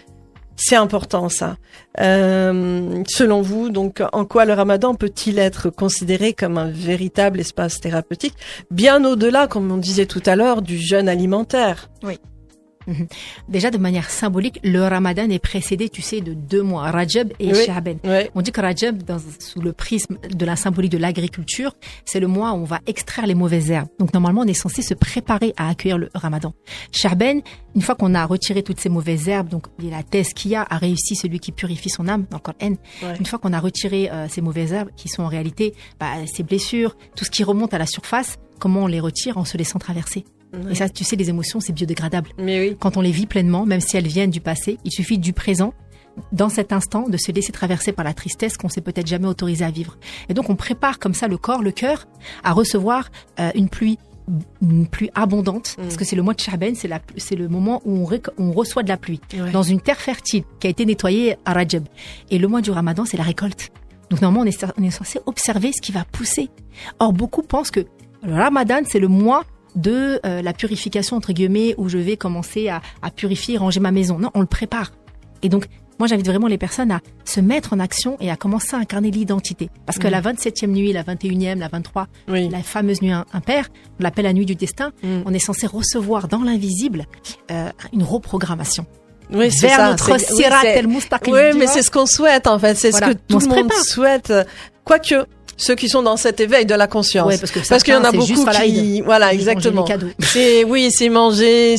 C'est important, ça. Selon vous, donc, en quoi le Ramadan peut-il être considéré comme un véritable espace thérapeutique, bien au-delà, comme on disait tout à l'heure, du jeûne alimentaire? Oui. Déjà, de manière symbolique, le Ramadan est précédé, tu sais, de 2 mois, Rajab et Sha'ban. Oui. On dit que Rajab, sous le prisme de la symbolique de l'agriculture, c'est le mois où on va extraire les mauvaises herbes. Donc, normalement, on est censé se préparer à accueillir le Ramadan. Sha'ban, une fois qu'on a retiré toutes ces mauvaises herbes, donc la thèse qu'il y a réussi celui qui purifie son âme, dans le Coran. Une fois qu'on a retiré ces mauvaises herbes, qui sont en réalité ces blessures, tout ce qui remonte à la surface, comment on les retire en se laissant traverser? Et ça, tu sais, les émotions, c'est biodégradable. Mais oui. Quand on les vit pleinement, même si elles viennent du passé, il suffit du présent, dans cet instant, de se laisser traverser par la tristesse qu'on s'est peut-être jamais autorisé à vivre. Et donc, on prépare comme ça le corps, le cœur, à recevoir une pluie abondante, parce que c'est le mois de Sha'ban, c'est le moment où on reçoit de la pluie, dans une terre fertile qui a été nettoyée à Rajab. Et le mois du Ramadan, c'est la récolte. Donc, normalement, on est censé observer ce qui va pousser. Or, beaucoup pensent que le Ramadan, c'est le mois de la purification, entre guillemets, où je vais commencer à purifier, ranger ma maison. Non, on le prépare. Et donc, moi, j'invite vraiment les personnes à se mettre en action et à commencer à incarner l'identité. Parce que la 27e nuit, la 21e, la 23, la fameuse nuit impaire, on l'appelle la nuit du destin, on est censé recevoir dans l'invisible une reprogrammation. Oui, c'est vers ça. notre sirat el-mustaqim. Oui, mais c'est ce qu'on souhaite, en fait. C'est ce que tout le monde prépare. souhaite. Quoique, ceux qui sont dans cet éveil de la conscience. Ouais, parce qu'il y en a beaucoup qui, voilà, exactement. C'est manger,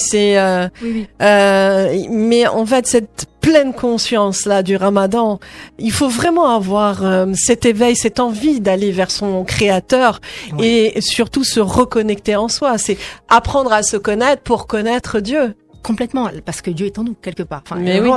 mais en fait, cette pleine conscience là du Ramadan, il faut vraiment avoir cet éveil, cette envie d'aller vers son créateur et surtout se reconnecter en soi. C'est apprendre à se connaître pour connaître Dieu. Complètement, parce que Dieu est en nous, quelque part. Enfin, mais oui.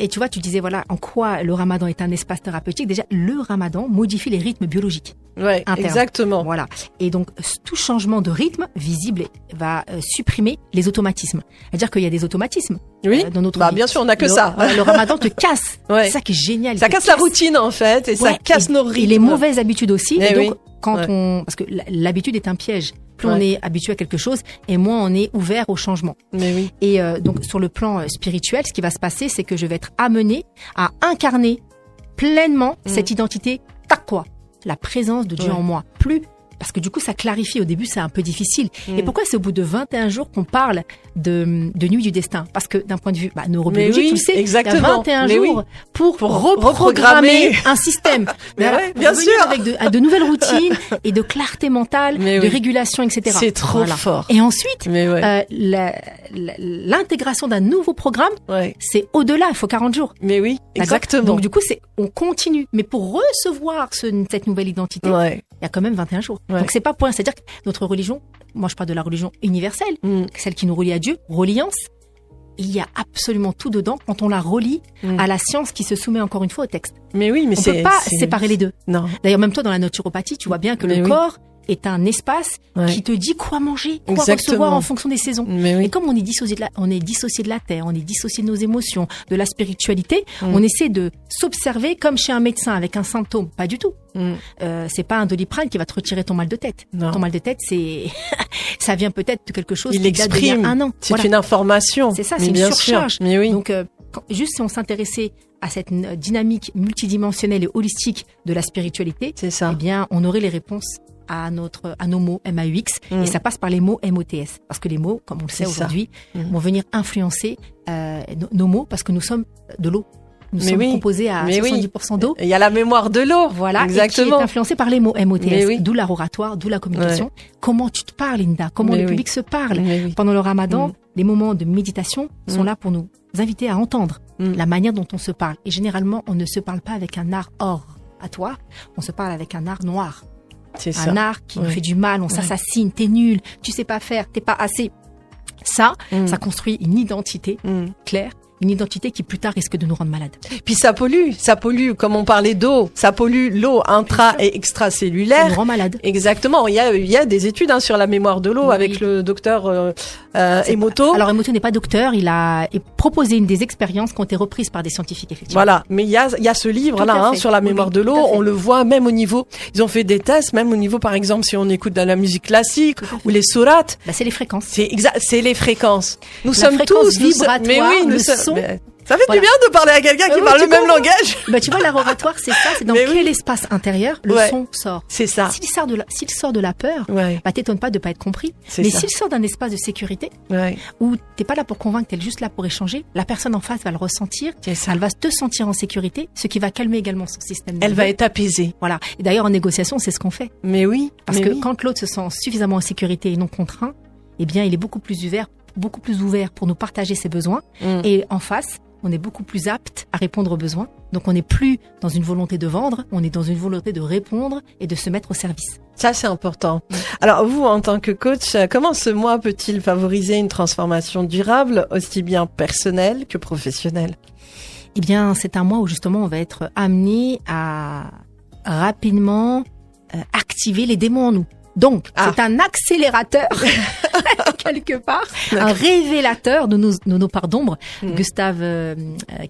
Et tu vois, tu disais, voilà, en quoi le Ramadan est un espace thérapeutique. Déjà, le Ramadan modifie les rythmes biologiques. Ouais, internes. Exactement. Voilà. Et donc, tout changement de rythme visible va supprimer les automatismes. C'est-à-dire qu'il y a des automatismes. Dans notre vie. Bien sûr, on n'a que ça. Voilà, le Ramadan te casse. C'est ça qui est génial. Ça casse la routine, en fait, et ça casse nos rythmes. Et les mauvaises habitudes aussi. Et donc, parce que l'habitude est un piège. Plus on est habitué à quelque chose, et moins on est ouvert au changement. Mais oui. Et donc, sur le plan spirituel, ce qui va se passer, c'est que je vais être amené à incarner pleinement cette identité taqwa, la présence de Dieu en moi. Parce que du coup, ça clarifie. Au début, c'est un peu difficile. Et pourquoi c'est au bout de 21 jours qu'on parle de nuit du destin? Parce que d'un point de vue neurobiologique, tu le sais, exactement. il y a 21 jours pour reprogrammer un système. Bien sûr. Avec de nouvelles routines et de clarté mentale, de régulation, etc. C'est trop fort. Et ensuite, l'intégration d'un nouveau programme, c'est au-delà, il faut 40 jours. Mais oui, exactement. Donc du coup, on continue. Mais pour recevoir cette nouvelle identité, il y a quand même 21 jours. Donc c'est pas pour rien. C'est-à-dire que notre religion, moi je parle de la religion universelle, celle qui nous relie à Dieu, reliance, il y a absolument tout dedans quand on la relie à la science qui se soumet encore une fois au texte. Mais oui, mais on peut pas séparer les deux. Non. D'ailleurs, même toi dans la naturopathie, tu vois bien que le corps est un espace qui te dit quoi manger, quoi recevoir en fonction des saisons. Et comme on est dissocié de la terre, on est dissocié de nos émotions, de la spiritualité, on essaie de s'observer comme chez un médecin avec un symptôme. Pas du tout. C'est pas un Doliprane qui va te retirer ton mal de tête. Non. Ton mal de tête, ça vient peut-être de quelque chose qui date d'il y a un an. C'est une information. C'est ça, c'est une surcharge. Donc, juste si on s'intéressait à cette dynamique multidimensionnelle et holistique de la spiritualité, c'est ça. Eh bien, on aurait les réponses à nos mots MAUX et ça passe par les mots MOTS parce que les mots, comme on le sait aujourd'hui, vont venir influencer nos mots parce que nous sommes de l'eau. Nous sommes composés à 70% d'eau. Il y a la mémoire de l'eau. Voilà. Exactement. Et qui est influencée par les mots MOTS. D'où l'art oratoire, d'où la communication. Comment tu te parles, Linda? Comment le public se parle? Pendant le ramadan, les moments de méditation sont là pour nous inviter à entendre la manière dont on se parle. Et généralement, on ne se parle pas avec un art or à toi. On se parle avec un art noir. C'est ça. Un art qui nous fait du mal. On s'assassine. T'es nul. Tu sais pas faire. T'es pas assez. Ça construit une identité claire. Une identité qui plus tard risque de nous rendre malades. Puis ça pollue, comme on parlait d'eau, ça pollue l'eau intra et extracellulaire. Ça nous rend malade. Exactement, il y a des études sur la mémoire de l'eau avec le docteur Emoto. Alors Emoto n'est pas docteur, il a proposé des expériences qui ont été reprises par des scientifiques effectivement. Voilà, mais il y a ce livre là sur la mémoire de l'eau, on le voit même au niveau, ils ont fait des tests même au niveau par exemple si on écoute de la musique classique ou les sourates. C'est les fréquences. C'est les fréquences. Nous sommes tous vibratoires, ça fait du bien de parler à quelqu'un qui parle le même langage. Tu vois, l'art oratoire, c'est ça, c'est dans quel espace intérieur le son sort. C'est ça. S'il sort de la peur, t'étonnes pas de pas être compris. Mais s'il sort d'un espace de sécurité, où t'es pas là pour convaincre, t'es juste là pour échanger, la personne en face va le ressentir, elle va te sentir en sécurité, ce qui va calmer également son système nerveux. Elle va être apaisée. Voilà. Et d'ailleurs, en négociation, c'est ce qu'on fait. Parce que quand l'autre se sent suffisamment en sécurité et non contraint, eh bien, il est beaucoup plus ouvert pour nous partager ses besoins. Et en face, on est beaucoup plus apte à répondre aux besoins. Donc, on n'est plus dans une volonté de vendre, on est dans une volonté de répondre et de se mettre au service. Ça, c'est important. Alors, vous, en tant que coach, comment ce mois peut-il favoriser une transformation durable, aussi bien personnelle que professionnelle? Eh bien, c'est un mois où justement, on va être amené à rapidement activer les démons en nous. Donc, c'est un accélérateur, quelque part, un révélateur de nos parts d'ombre.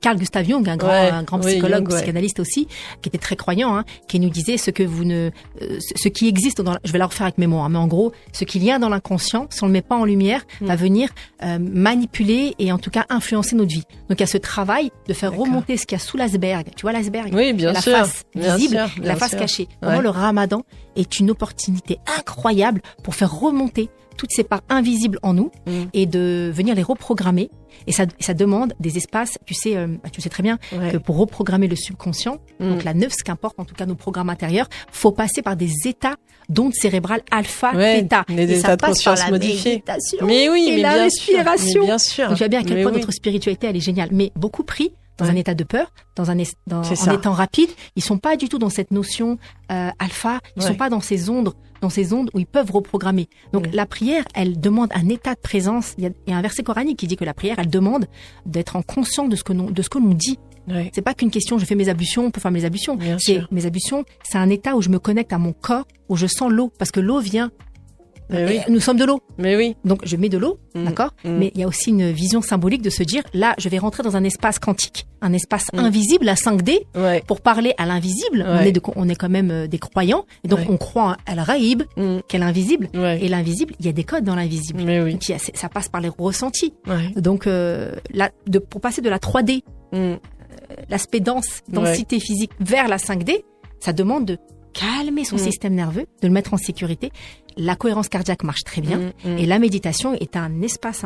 Carl Gustav Jung, un grand psychologue, psychanalyste aussi, qui était très croyant, qui nous disait ce qui existe je vais la refaire avec mes mots, mais en gros, ce qu'il y a dans l'inconscient, si on le met pas en lumière, va venir manipuler et en tout cas influencer notre vie. Donc, il y a ce travail de faire remonter ce qu'il y a sous l'iceberg. Tu vois l'iceberg? Oui, bien sûr. La face visible, la face cachée. Vraiment, le ramadan est une opportunité incroyable pour faire remonter toutes ces parts invisibles en nous et de venir les reprogrammer. Et ça demande des espaces, tu sais très bien que pour reprogrammer le subconscient, donc la neuf, ce qu'importe en tout cas nos programmes intérieurs, faut passer par des états d'ondes cérébrales alpha, theta. Des états de conscience modifiés. Mais oui, mais la respiration. Mais bien sûr. Donc tu vois bien à quel point notre spiritualité elle est géniale, mais beaucoup pris dans un état de peur, en étant rapide, ils sont pas du tout dans cette notion alpha, ils sont pas dans ces ondes où ils peuvent reprogrammer. Donc la prière, elle demande un état de présence. Il y a un verset coranique qui dit que la prière, elle demande d'être en conscience de ce que l'on dit. C'est pas qu'une question, je fais mes ablutions, on peut faire mes ablutions. Mes ablutions, c'est un état où je me connecte à mon corps, où je sens l'eau, parce que l'eau vient. Nous sommes de l'eau. Donc je mets de l'eau, d'accord. Mais il y a aussi une vision symbolique de se dire, là, je vais rentrer dans un espace quantique, un espace invisible, la 5D, pour parler à l'invisible. On est quand même des croyants, et donc on croit à Al-Raïb, qu'est l'invisible. Et l'invisible, il y a des codes dans l'invisible. Donc ça passe par les ressentis. Donc pour passer de la 3D, l'aspect densité physique, vers la 5D, ça demande de calmer son système nerveux, de le mettre en sécurité. La cohérence cardiaque marche très bien et la méditation est un espace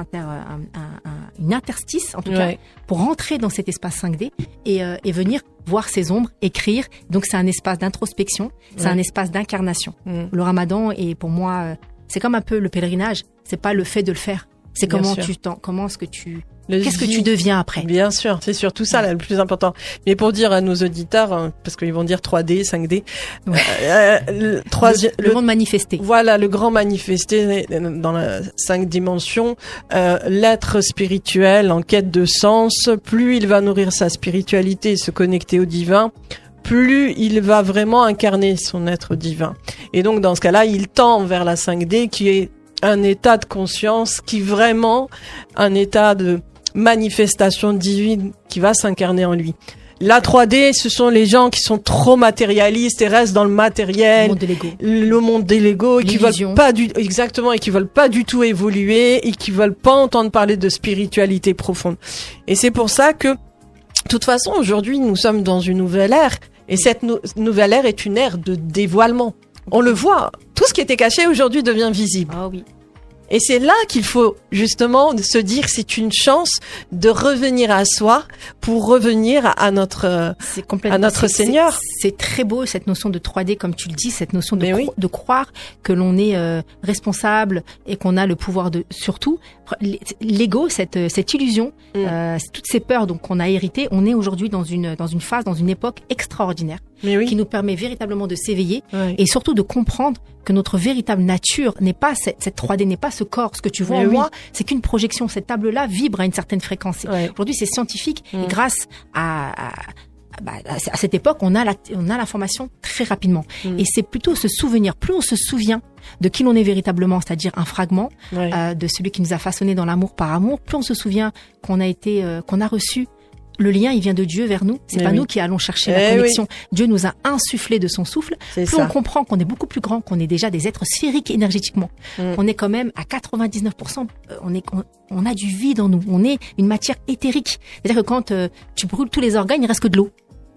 une interstice en tout cas pour rentrer dans cet espace 5D et venir voir ses ombres, écrire. Donc c'est un espace d'introspection, c'est un espace d'incarnation. Le ramadan est pour moi c'est comme un peu le pèlerinage, c'est pas le fait de le faire, c'est qu'est-ce que tu deviens après? Bien sûr, c'est surtout ça là, le plus important. Mais pour dire à nos auditeurs, parce qu'ils vont dire 3D, 5D, le monde manifesté. Voilà, le grand manifesté dans la 5 dimensions. L'être spirituel en quête de sens, plus il va nourrir sa spiritualité et se connecter au divin, plus il va vraiment incarner son être divin. Et donc, dans ce cas-là, il tend vers la 5D, qui est un état de conscience, qui est vraiment un état de manifestation divine qui va s'incarner en lui. La 3D, ce sont les gens qui sont trop matérialistes et restent dans le matériel, le monde des Legos, et qui veulent pas et qui veulent pas du tout évoluer et qui veulent pas entendre parler de spiritualité profonde. Et c'est pour ça que, de toute façon, aujourd'hui, nous sommes dans une nouvelle ère, et cette nouvelle ère est une ère de dévoilement. On le voit, tout ce qui était caché aujourd'hui devient visible. Ah oui. Et c'est là qu'il faut justement se dire que c'est une chance de revenir à soi pour revenir à notre Seigneur. C'est très beau cette notion de 3D, comme tu le dis, cette notion de croire que l'on est responsable et qu'on a le pouvoir de surtout l'ego, cette illusion, toutes ces peurs donc qu'on a héritées. On est aujourd'hui dans une phase, dans une époque extraordinaire qui nous permet véritablement de s'éveiller et surtout de comprendre que notre véritable nature n'est pas cette 3D, n'est pas ce corps. Ce que tu vois en moi, c'est qu'une projection. Cette table-là vibre à une certaine fréquence. Aujourd'hui, c'est scientifique. Et grâce à cette époque, on a l'information très rapidement. Et c'est plutôt se souvenir. Plus on se souvient de qui l'on est véritablement, c'est-à-dire un fragment de celui qui nous a façonné dans l'amour par amour, plus on se souvient qu'on a reçu. Le lien, il vient de Dieu vers nous. C'est pas nous qui allons chercher la connexion. Dieu nous a insufflé de son souffle. Plus on comprend qu'on est beaucoup plus grand, qu'on est déjà des êtres sphériques énergétiquement. On est quand même à 99%. On a du vide en nous. On est une matière éthérique. C'est-à-dire que quand tu brûles tous les organes, il reste que de l'eau.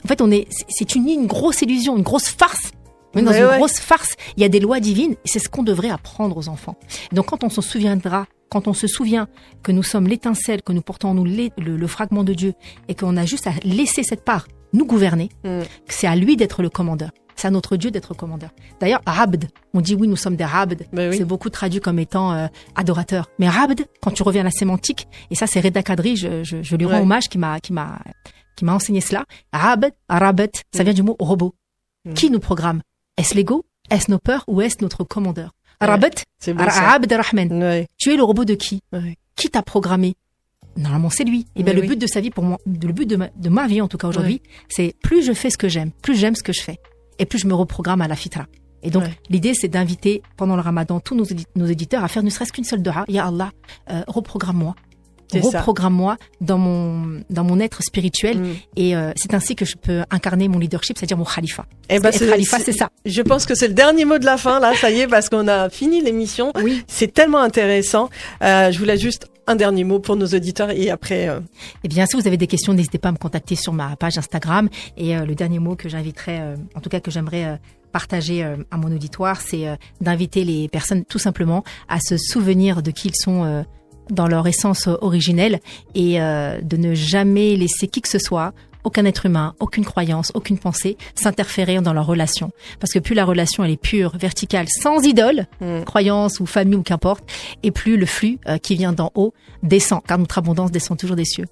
En fait, c'est une grosse illusion, une grosse farce. On est dans une grosse farce. Il y a des lois divines et c'est ce qu'on devrait apprendre aux enfants. Donc, quand on se souvient que nous sommes l'étincelle, que nous portons en nous le fragment de Dieu et qu'on a juste à laisser cette part nous gouverner, que c'est à lui d'être le commandeur. C'est à notre Dieu d'être commandeur. D'ailleurs, Abd, on dit oui, nous sommes des Abd. C'est beaucoup traduit comme étant adorateur. Mais Abd, quand tu reviens à la sémantique, et ça c'est Reda Kadri, je lui rends hommage, qui m'a enseigné cela. Abd, Arabat, ça vient du mot robot. Qui nous programme? Est-ce l'ego? Est-ce nos peurs? Ou est-ce notre commandeur? Arabat, Abd Rahman. Tu es le robot de qui? Qui t'a programmé? Normalement, c'est lui. Et bien, le but de sa vie, pour moi, le but de ma vie, en tout cas aujourd'hui, c'est plus je fais ce que j'aime, plus j'aime ce que je fais, et plus je me reprogramme à la fitra. Et donc, l'idée, c'est d'inviter, pendant le ramadan, tous nos éditeurs à faire ne serait-ce qu'une seule dua. Ya Allah, reprogramme-moi. Reprogramme-moi dans mon être spirituel et c'est ainsi que je peux incarner mon leadership, c'est-à-dire mon khalifa. Khalifa, c'est ça. Je pense que c'est le dernier mot de la fin là, ça y est, parce qu'on a fini l'émission. C'est tellement intéressant. Je voulais juste un dernier mot pour nos auditeurs et après. Eh bien, si vous avez des questions, n'hésitez pas à me contacter sur ma page Instagram. Et le dernier mot que j'inviterais, en tout cas que j'aimerais partager à mon auditoire, c'est d'inviter les personnes tout simplement à se souvenir de qui ils sont. Dans leur essence originelle et de ne jamais laisser qui que ce soit, aucun être humain, aucune croyance, aucune pensée s'interférer dans leur relation. Parce que plus la relation elle est pure, verticale, sans idole, croyance ou famille ou qu'importe, et plus le flux qui vient d'en haut descend, car notre abondance descend toujours des cieux.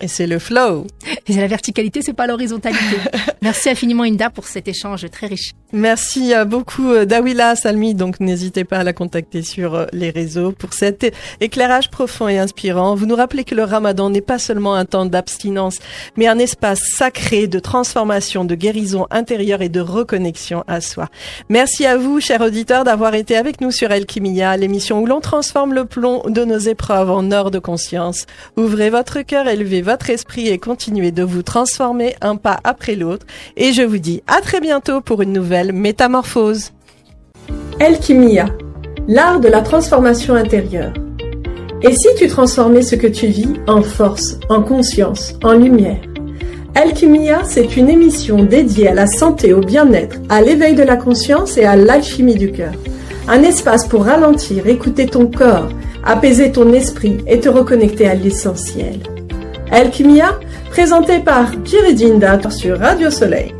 Et c'est le flow. Et c'est la verticalité, c'est pas l'horizontalité. Merci infiniment Inda pour cet échange très riche. Merci beaucoup Dawila Salmi, donc n'hésitez pas à la contacter sur les réseaux pour cet éclairage profond et inspirant. Vous nous rappelez que le Ramadan n'est pas seulement un temps d'abstinence, mais un espace sacré de transformation, de guérison intérieure et de reconnexion à soi. Merci à vous, chers auditeurs, d'avoir été avec nous sur Alchimia, l'émission où l'on transforme le plomb de nos épreuves en or de conscience. Ouvrez votre cœur, élevez votre esprit et continuez de vous transformer un pas après l'autre. Et je vous dis à très bientôt pour une nouvelle métamorphose. Alchimia, l'art de la transformation intérieure. Et si tu transformais ce que tu vis en force, en conscience, en lumière? Alchimia, c'est une émission dédiée à la santé, au bien-être, à l'éveil de la conscience et à l'alchimie du cœur. Un espace pour ralentir, écouter ton corps, apaiser ton esprit et te reconnecter à l'essentiel. Alchimia, présenté par Djeridji Inda sur Radio Soleil.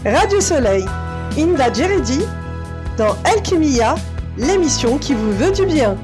Radio Soleil, Inda Djeridji, dans Alchimia, l'émission qui vous veut du bien.